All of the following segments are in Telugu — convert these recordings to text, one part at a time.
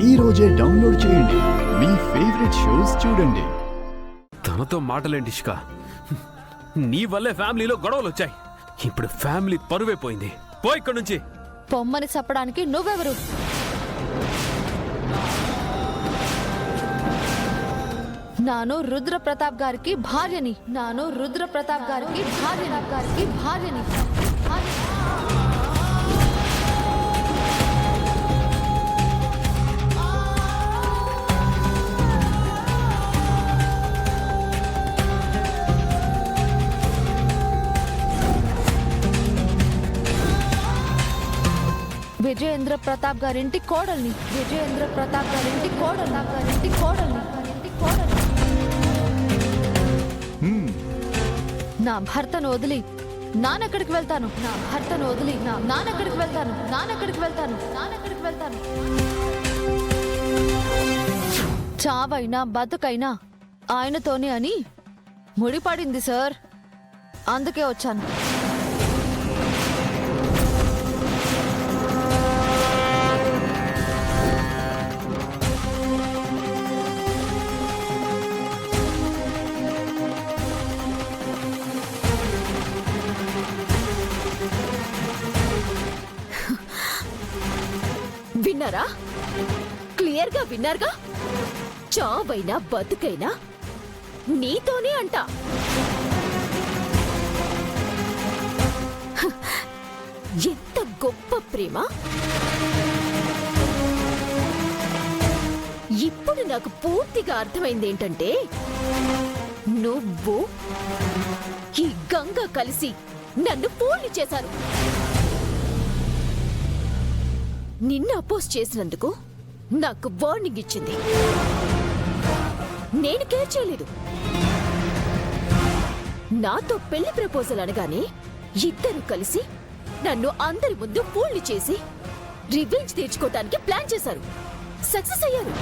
ఈ రోజే డౌన్లోడ్ చేయండి. మీ ఫేవరెట్ షోస్ చూడండి. తనతో మాటలేంటి ఇష్క? నీ వల్లే ఫ్యామిలీలో గొడవలు వచ్చాయి. ఇప్పుడు ఫ్యామిలీ పరువే పోయింది. పో ఇక్కడి నుంచి. పొమ్మని చెప్పడానికి నువ్వెవరు? నాను రుద్ర ప్రతాప్ గారికి భార్యని. విజయేంద్ర ప్రతాప్ గారింటి కోడల్ని. నా భర్తను వదిలి నానెక్కడికి వెళ్తాను? చావైనా బతుకైనా ఆయనతోనే అని ముడిపడింది సార్. అందుకే వచ్చాను. విన్నారా? క్లియర్గా విన్నారుగా? చావైనా బతుకైనా నీతోనే అంట. ఎంత గొప్ప ప్రేమ! ఇప్పుడు నాకు పూర్తిగా అర్థమైంది ఏంటంటే, నువ్వు ఈ గంగ కలిసి నన్ను పూర్తి చేశారు. నిన్ను అపోజ్ చేసినందుకు నాకు వార్నింగ్ ఇచ్చింది. నేను కేర్ చేయలేదు. నాతో పెళ్లి ప్రపోజల్ అనగానే ఇద్దరు కలిసి నన్ను అందరి ముందు ఫూల్ని చేసి రివెంజ్ తీర్చుకోవడానికి ప్లాన్ చేశారు. సక్సెస్ అయ్యారు.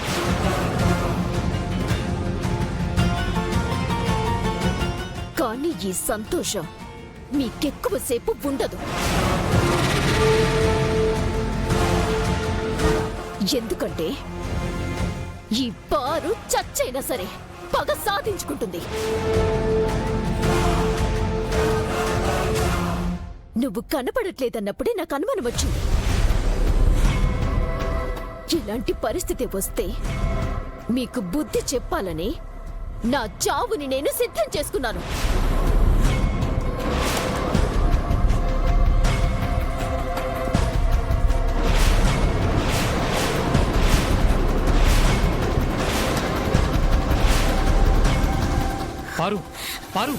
కానీ ఈ సంతోషం మీకెక్కువసేపు ఉండదు. ఎందుకంటే ఈ పారు చచ్చైనా సరే పగ సాధించుకుంటుంది. నువ్వు కనపడట్లేదన్నప్పుడే నాకు అనుమానం వచ్చింది. ఇలాంటి పరిస్థితి వస్తే మీకు బుద్ధి చెప్పాలని నా చావుని నేను సిద్ధం చేసుకున్నాను. పారు, పారు,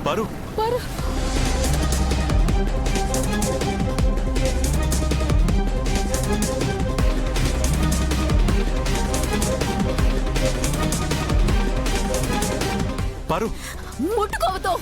పారు, పారు. పారు, ముట్టుకోవతో.